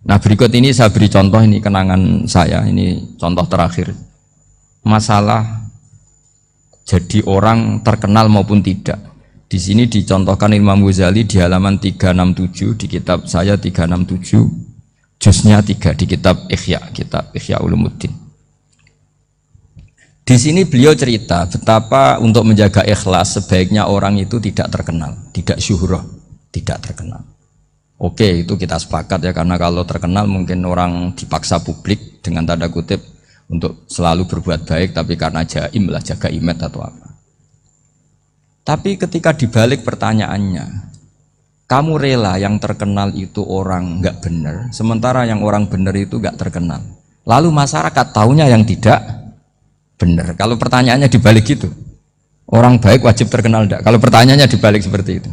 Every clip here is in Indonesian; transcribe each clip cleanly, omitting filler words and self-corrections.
Nah berikut ini saya beri contoh, ini kenangan saya, ini contoh terakhir. Masalah jadi orang terkenal maupun tidak. Di sini dicontohkan Imam Ghazali di halaman 367 di kitab saya 367, juznya 3 di kitab Ihya Ulumuddin. Di sini beliau cerita betapa untuk menjaga ikhlas sebaiknya orang itu tidak terkenal, tidak syuhrah, tidak terkenal. Oke, itu kita sepakat ya, karena kalau terkenal mungkin orang dipaksa publik dengan tanda kutip untuk selalu berbuat baik, tapi karena jaim lah, jaga image atau apa. Tapi ketika dibalik pertanyaannya, kamu rela yang terkenal itu orang nggak benar, sementara yang orang benar itu nggak terkenal. Lalu masyarakat taunya yang tidak benar. Kalau pertanyaannya dibalik gitu, orang baik wajib terkenal enggak? Kalau pertanyaannya dibalik seperti itu,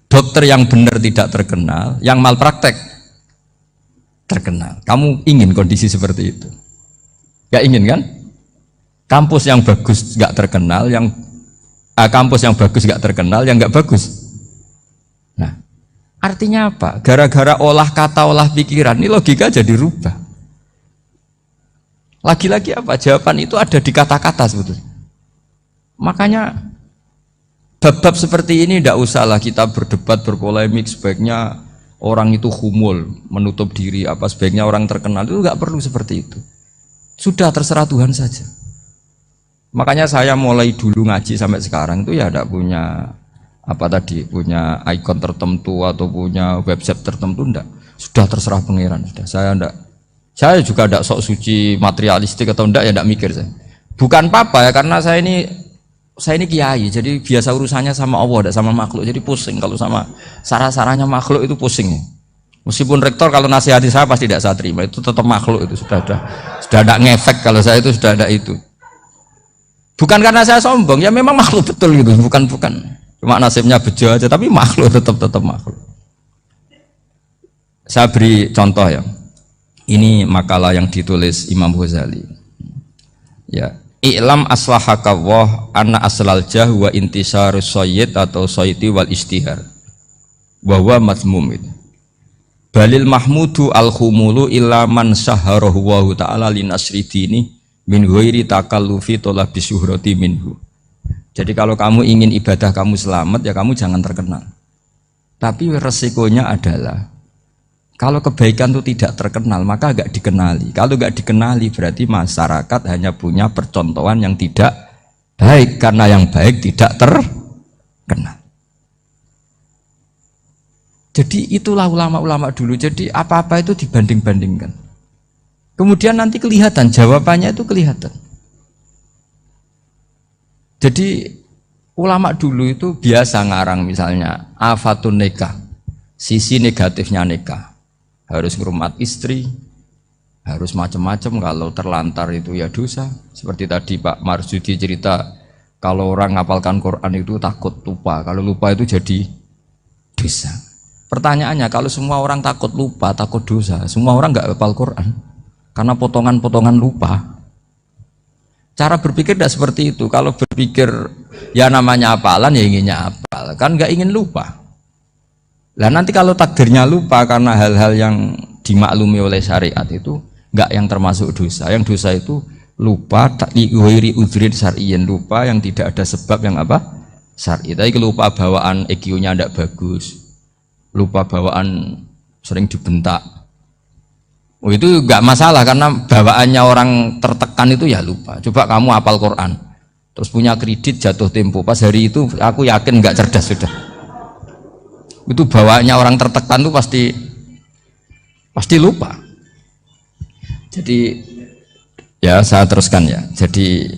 dokter yang benar tidak terkenal, yang malpraktek terkenal. Kamu ingin kondisi seperti itu? Gak ingin kan? Kampus yang bagus gak terkenal, kampus yang bagus gak terkenal, yang gak bagus. Nah, artinya apa? Gara-gara olah kata, olah pikiran, ini logika jadi rubah. Lagi-lagi apa? Jawaban itu ada di kata-kata sebetulnya. Makanya bab-bab seperti ini tidak usahlah kita berdebat, berpolemik. Sebaiknya orang itu humul, menutup diri, apa sebaiknya orang terkenal, itu nggak perlu seperti itu. Sudah terserah Tuhan saja. Makanya saya mulai dulu ngaji sampai sekarang itu ya tidak punya punya ikon tertentu atau punya website tertentu, enggak. Sudah terserah pangeran. Sudah saya juga tidak sok suci materialistik atau enggak, ya tidak mikir saya. Bukan apa-apa ya, karena saya ini kiai, jadi biasa urusannya sama Allah, tidak sama makhluk. Jadi pusing kalau sama sarah-sarahnya makhluk itu pusing. Meskipun rektor kalau nasihati saya pasti tidak saya terima, itu tetap makhluk, itu sudah ada ngefek kalau saya itu sudah ada itu. Bukan karena saya sombong, ya memang makhluk betul gitu, bukan. Cuma nasibnya bejo aja, tapi makhluk tetap makhluk. Saya beri contoh ya. Ini makalah yang ditulis Imam Ghazali. Ya, i'lam aslahakallah anna aslal jah wa intisarus sayyid atau sayyidi wal istihar. Wa huwa mazmum itu. Balil mahmudu al-khumulu illa man saharahu wa ta'ala linasri dini min ghairi takallufi talabi syuhrati minhu. Jadi kalau kamu ingin ibadah kamu selamat, ya kamu jangan terkenal. Tapi resikonya adalah kalau kebaikan itu tidak terkenal, maka gak dikenali. Kalau gak dikenali berarti masyarakat hanya punya percontohan yang tidak baik, karena yang baik tidak terkenal. Jadi itulah ulama-ulama dulu. Jadi apa-apa itu dibanding-bandingkan. Kemudian nanti kelihatan, jawabannya itu kelihatan. Jadi ulama dulu itu biasa ngarang misalnya afatun nikah, sisi negatifnya nikah. Harus ngurmat istri, harus macam-macam, kalau terlantar itu ya dosa. Seperti tadi Pak Marsudi cerita, kalau orang ngapalkan Quran itu takut lupa, kalau lupa itu jadi dosa. Pertanyaannya, kalau semua orang takut lupa, takut dosa, semua orang nggak hafal Quran karena potongan-potongan lupa. Cara berpikir tidak seperti itu. Kalau berpikir ya namanya hafalan, ya inginnya hafal, kan nggak ingin lupa. Lah nanti kalau takdirnya lupa karena hal-hal yang dimaklumi oleh syariat itu enggak yang termasuk dosa. Yang dosa itu lupa ta'liwiri udhrin syar'iyyin, lupa yang tidak ada sebab yang apa? Syar'i. Tapi lupa bawaan EQ-nya enggak bagus. Lupa bawaan sering dibentak. Oh, itu enggak masalah karena bawaannya orang tertekan itu ya lupa. Coba kamu hafal Quran, terus punya kredit jatuh tempo. Pas hari itu aku yakin enggak cerdas sudah. Itu bawaannya orang tertekan tuh pasti lupa. Jadi ya saya teruskan ya. Jadi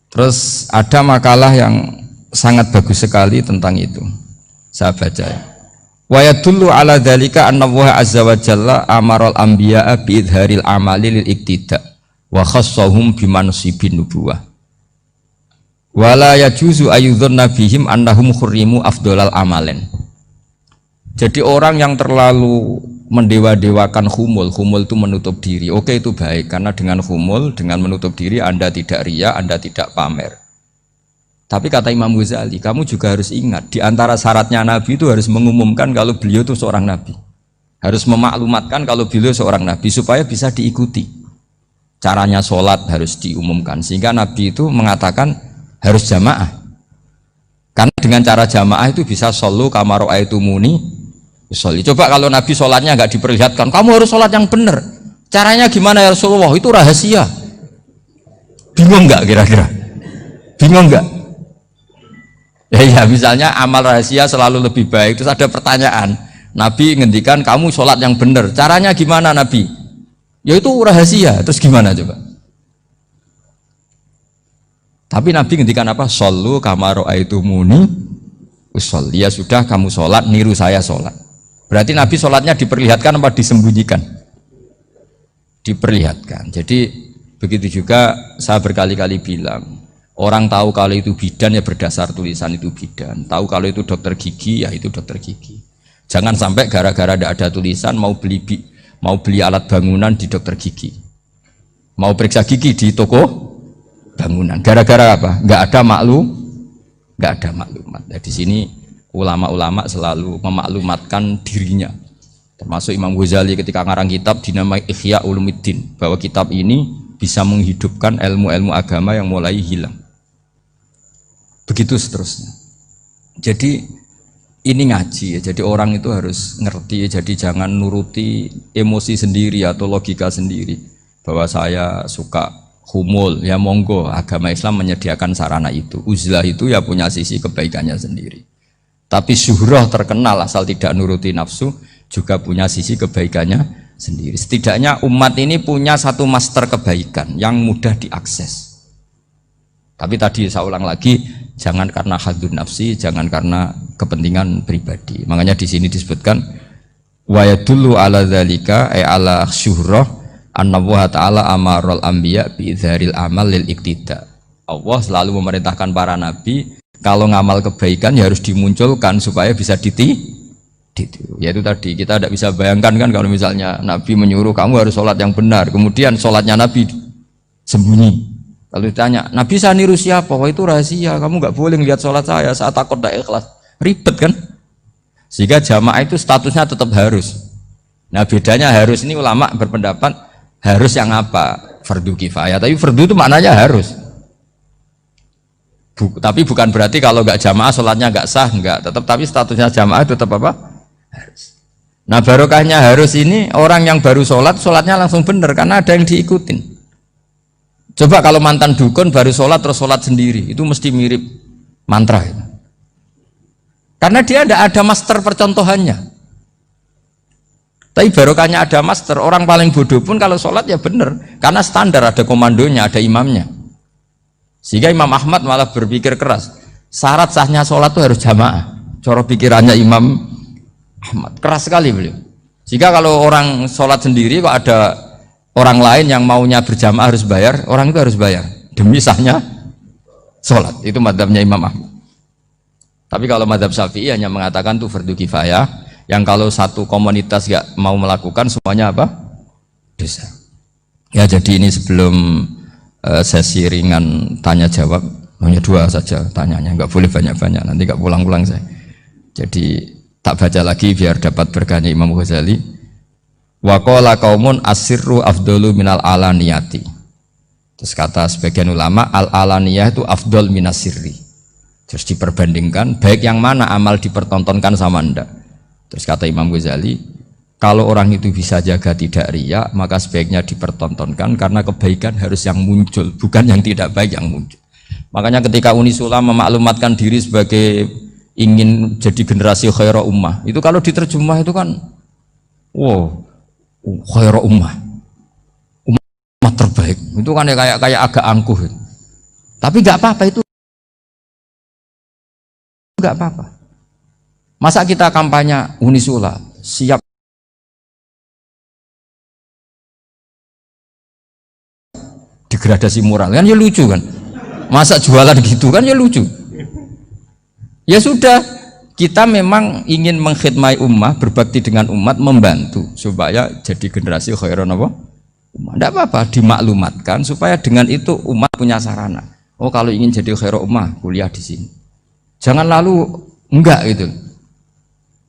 terus ada makalah yang sangat bagus sekali tentang itu. Saya baca ya. Wa yadullu ala dzalika anna Allah azza wa jalla amaral anbiya'a bi idharil amali lil iktida wa khassahum bi mansibin nubuwah. Wala yajuzu ayyudhanna bihim annahum khurrimu afdolal amalen. Jadi orang yang terlalu mendewa-dewakan khumul itu menutup diri. Oke, itu baik, karena dengan khumul, dengan menutup diri Anda tidak riya, Anda tidak pamer. Tapi kata Imam Ghazali, kamu juga harus ingat, di antara syaratnya Nabi itu harus mengumumkan kalau beliau itu seorang Nabi. harus memaklumatkan kalau beliau seorang nabi supaya bisa diikuti. Caranya sholat harus diumumkan sehingga Nabi itu mengatakan harus jamaah. Karena dengan cara jamaah itu bisa shollu kama ra'aitumuni usolli. Coba kalau Nabi sholatnya nggak diperlihatkan, kamu harus sholat yang benar. Caranya gimana ya Rasulullah? Itu rahasia. Bingung nggak kira-kira? Bingung nggak? Ya misalnya amal rahasia selalu lebih baik. Terus ada pertanyaan, Nabi ngendikan kamu sholat yang benar. Caranya gimana Nabi? Ya itu rahasia. Terus gimana coba? Tapi Nabi ngendikan apa? Shollu kama ra'aitumuni usolli. Ya sudah kamu sholat, niru saya sholat. Berarti Nabi sholatnya diperlihatkan apa disembunyikan? Diperlihatkan. Jadi begitu juga saya berkali-kali bilang, orang tahu kalau itu bidan ya berdasar tulisan itu bidan. Tahu kalau itu dokter gigi ya itu dokter gigi. Jangan sampai gara-gara tidak ada tulisan mau beli alat bangunan di dokter gigi, mau periksa gigi di toko bangunan. Gara-gara apa? Nggak ada maklumat. Nah, di sini ulama-ulama selalu memaklumatkan dirinya. Termasuk Imam Ghazali ketika ngarang kitab dinamai Ihya Ulumuddin, bahwa kitab ini bisa menghidupkan ilmu-ilmu agama yang mulai hilang. Begitu seterusnya. Jadi ini ngaji ya. Jadi orang itu harus ngerti ya. Jadi jangan nuruti emosi sendiri atau logika sendiri. Bahwa saya suka humul, ya monggo, agama Islam menyediakan sarana itu. Uzlah itu ya punya sisi kebaikannya sendiri. Tapi syuhrah terkenal asal tidak nuruti nafsu juga punya sisi kebaikannya sendiri. Setidaknya umat ini punya satu master kebaikan yang mudah diakses. Tapi tadi saya ulang lagi, jangan karena hadun nafsi, jangan karena kepentingan pribadi. Makanya di sini disebutkan wa yadullu ala dzalika ay ala syuhrah An-Nabuha ta'ala amarul anbiya bi'idharil amal lil iktida. Allah selalu memerintahkan para nabi kalau ngamal kebaikan ya harus dimunculkan supaya bisa ditiru. Yaitu tadi kita tidak bisa bayangkan kan kalau misalnya Nabi menyuruh kamu harus sholat yang benar, kemudian sholatnya Nabi sembunyi. Kalau ditanya, Nabi saya niru siapa? Wah itu rahasia, kamu nggak boleh lihat sholat saya takut tidak ikhlas. Ribet kan? Sehingga jamaah itu statusnya tetap harus. Nah bedanya harus ini ulama berpendapat harus yang apa? Fardu kifayah. Tapi fardu itu maknanya harus. Tapi bukan berarti kalau nggak jamaah sholatnya nggak sah, nggak. Tetap tapi statusnya jamaah tetap apa? Harus. Nah barokahnya harus ini orang yang baru sholatnya langsung bener karena ada yang diikutin. Coba kalau mantan dukun baru sholat terus sholat sendiri itu mesti mirip mantra. Karena dia tidak ada master percontohannya. Tapi barokahnya ada master, orang paling bodoh pun kalau sholat ya bener karena standar ada komandonya, ada imamnya. Sehingga Imam Ahmad malah berpikir keras, syarat sahnya sholat itu harus jamaah. Cara pikirannya Imam Ahmad keras sekali beliau. Sehingga kalau orang sholat sendiri kok ada orang lain yang maunya berjamaah harus bayar, orang itu harus bayar demi sahnya sholat. Itu madzhabnya Imam Ahmad. Tapi kalau madzhab Syafi'i hanya mengatakan itu fardu kifayah, yang kalau satu komunitas gak mau melakukan semuanya apa? Dosa. Ya jadi ini sebelum sesi ringan tanya jawab, hanya 2 saja tanyanya, nggak boleh banyak-banyak, nanti nggak pulang-pulang saya. Jadi tak baca lagi biar dapat berkahnya Imam Ghazali. Wa qala qaumun asirru afdalu minal alaniyati. Terus kata sebagian ulama al alaniyah itu afdal minas sirri. Terus diperbandingkan baik yang mana amal dipertontonkan sama ndak. Terus kata Imam Ghazali, kalau orang itu bisa jaga tidak riya, maka sebaiknya dipertontonkan karena kebaikan harus yang muncul, bukan yang tidak baik yang muncul. Makanya ketika Unisula memaklumatkan diri sebagai ingin jadi generasi khairah ummah, itu kalau diterjemah itu kan, wow, khairah ummah, umat terbaik. Itu kan kayak agak angkuh. Tapi nggak apa-apa itu, nggak apa-apa. Masa kita kampanye Unisula siap degradasi moral kan ya lucu kan, masa jualan gitu kan ya lucu. Ya sudah, kita memang ingin mengkhidmati ummah, berbakti dengan umat, membantu supaya jadi generasi khairan apa? Ummah. Tidak apa-apa, dimaklumatkan supaya dengan itu umat punya sarana. Oh kalau ingin jadi khairan ummah kuliah di sini. Jangan lalu enggak gitu.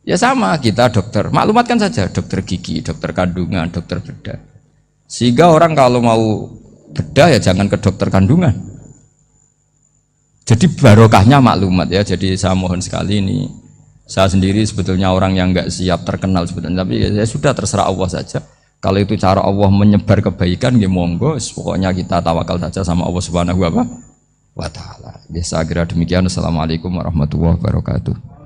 Ya sama kita dokter, maklumatkan saja dokter gigi, dokter kandungan, dokter bedah. Sehingga orang kalau mau bedah ya jangan ke dokter kandungan. Jadi barokahnya maklumat ya. Jadi saya mohon sekali ini, saya sendiri sebetulnya orang yang nggak siap terkenal sebetulnya, tapi ya sudah terserah Allah saja. Kalau itu cara Allah menyebar kebaikan, ya monggo. Pokoknya kita tawakal saja sama Allah Subhanahu wa Ta'ala. Ya saya kira demikian. Assalamualaikum warahmatullahi wabarakatuh.